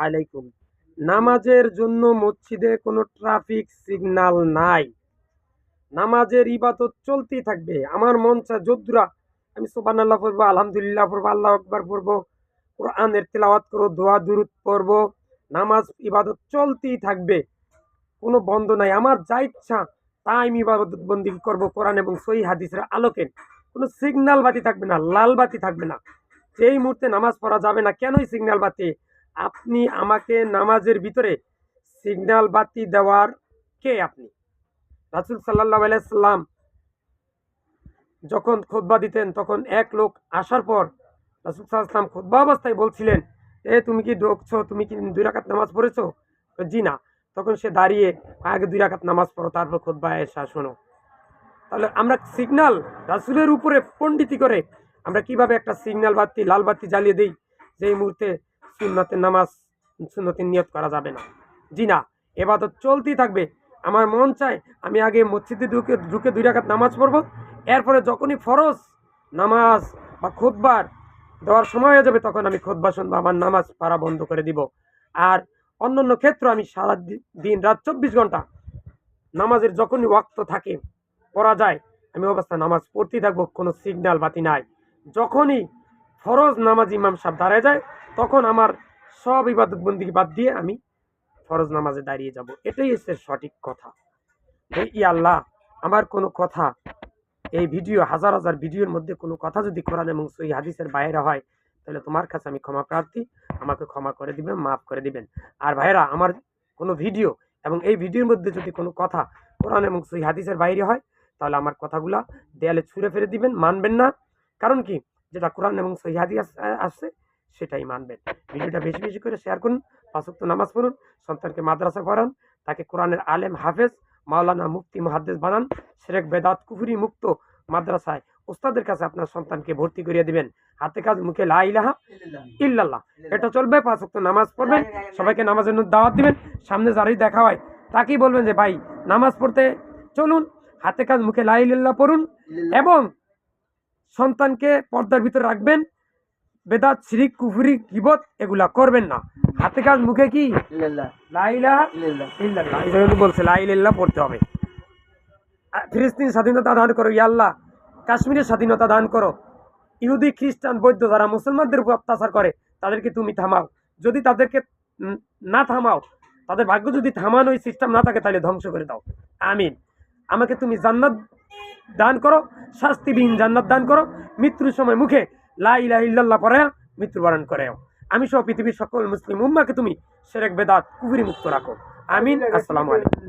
আলাইকুম। নামাজের জন্য মসজিদে কোনো ট্রাফিক সিগন্যাল নাই। নামাজের ইবাদত চলতেই থাকবে। আমার মন চায় যদ্দুরা আমি সুবহানাল্লাহ পড়বো, আলহামদুলিল্লাহ পড়বো, আল্লাহু আকবার পড়বো, কোরআনের তিলাওয়াত করবো, দোয়া দুরূদ পড়বো। নামাজ ইবাদত চলতেই থাকবে। কোনো বন্ধ নাই। আমার যা ইচ্ছা তাই আমি ইবাদত বন্দেগী করবো কোরআন এবং সহিহ হাদিসের আলোকে। কোনো সিগন্যাল বাতি থাকবে না, লাল বাতি থাকবে না। যেই মুহূর্তে নামাজ পড়া যাবে না, কেনই সিগন্যাল বাতি? আপনি আমাকে নামাজের ভিতরে সিগন্যাল বাতি দেওয়ার কে আপনি? রাসূল সাল্লাল্লাহু আলাইহি সাল্লাম যখন খুতবা দিতেন তখন এক লোক আসার পর রাসূল সাল্লাল্লাহু আলাইহি সাল্লাম খুতবা অবস্থায় বলছিলেন, এ তুমি কি ঢুকছো? তুমি কি ২ রাকাত নামাজ পড়েছো? জি না। তখন সে দাঁড়িয়ে আগে ২ রাকাত নামাজ পড়ো, তারপর খুতবায় এসা শোনো। তাহলে আমরা সিগন্যাল রাসূলের উপরে পণ্ডিতি করে আমরা কিভাবে একটা সিগন্যাল বাতি, লাল বাতি জ্বালিয়ে দেই যেই মুহূর্তে সুন্নতের নামাজ, সুন্নতের নিয়ত করা যাবে না। জি না, এবাদত চলতেই থাকবে। আমার মন চায় আমি আগে মসজিদে ঢুকে ঢুকে ২ রাকাত নামাজ পড়বো। এরপরে যখনই ফরজ নামাজ বা খুতবার দেওয়ার সময় হয়ে যাবে তখন আমি খুতবা শুনবো, আমার নামাজ পড়া বন্ধ করে দিব। আর অন্যান্য ক্ষেত্র আমি সারা দিন রাত ২৪ ঘন্টা নামাজের যখনই ওয়াক্ত থাকে পড়া যায় আমি অবস্থায় নামাজ পড়তেই থাকবো, কোনো সিগন্যাল বাতি নাই। যখনই ফরজ নামাজ ইমাম সাহেব দাঁড়ায় যায় তখন আমার সব ইবাদত বন্দেগী বাদ দিয়ে আমি ফরজ নামাজে দাঁড়িয়ে যাব। এটাই হচ্ছে সঠিক কথা। ই আল্লাহ, আমার কোনো কথা এই ভিডিও হাজার হাজার ভিডিওর মধ্যে কোনো কথা যদি কোরআন এবং সহিহ হাদিসের বাইরে হয় তাহলে তোমার কাছে আমি ক্ষমা প্রার্থী, আমাকে ক্ষমা করে দিবেন, মাফ করে দিবেন। আর ভাইরা, আমার কোনো ভিডিও এবং এই ভিডিওর মধ্যে যদি কোনো কথা কোরআন এবং সহিহ হাদিসের বাইরে হয় তাহলে আমার কথাগুলা দেয়ালে ছুঁড়ে ফেলে দিবেন, মানবেন না। কারণ কি, যেটা কোরআন এবং সহিহ হাদিস আসছে সেটাই মানবেন। ভিডিওটা বেশি বেশি করে শেয়ার করুন, ৫ ওয়াক্ত নামাজ পড়ুন, সন্তানকে মাদ্রাসা পড়ান, তাকে কোরআনের আলেম, হাফেজ, মাওলানা, মুফতি, মুহাদ্দিস বানান। শিরক, বেদাত, কুফরি মুক্ত মাদ্রাসায় ওস্তাদের কাছে আপনার সন্তানকে ভর্তি করিয়ে দিবেন। হাতে কাজ, মুখে লা ইলাহা ইল্লাল্লাহ, এটা চলবে। ৫ ওয়াক্ত নামাজ পড়বেন, সবাইকে নামাজের জন্য দাওয়াত দিবেন। সামনে যারই দেখা হয় তাকেই বলবেন যে ভাই নামাজ পড়তে চলুন, হাতে কাজ, মুখে লা ইলাহা ইল্লাল্লাহ পড়ুন এবং সন্তানকে পর্দার ভিতরে রাখবেন। বেদাত, শিরিক, কুফরি, গীবত এগুলা করবেন না। হাতে কাজ, মুখে কি লা ইলাহা ইল্লাল্লাহ, এই জন্য বলছে লা ইলাহা ইল্লাল্লাহ পড়তে হবে। ফিলিস্তিন স্বাধীনতা দান করো ইয়া আল্লাহ, কাশ্মীরের স্বাধীনতা দান করো। ইহুদি, খ্রিস্টান, বৌদ্ধ যারা মুসলমানদের উপর অত্যাচার করে তাদেরকে তুমি থামাও। যদি তাদেরকে না থামাও, তাদের ভাগ্য যদি থামানোর সিস্টেম না থাকে তাহলে ধ্বংস করে দাও। আমিন। আমাকে তুমি জান্নাত দান করো, শাস্তিবিহীন জান্নাত দান করো। মৃত্যুর সময় মুখে লা ইলাহা ইল্লাল্লাহ পড়ে মৃত্যুবরণ করেও। আমি সহ পৃথিবীর সকল মুসলিম উম্মাকে তুমি শিরক, বেদাত, কুফরি মুক্ত রাখো। আমিন। আসসালামু আলাইকুম।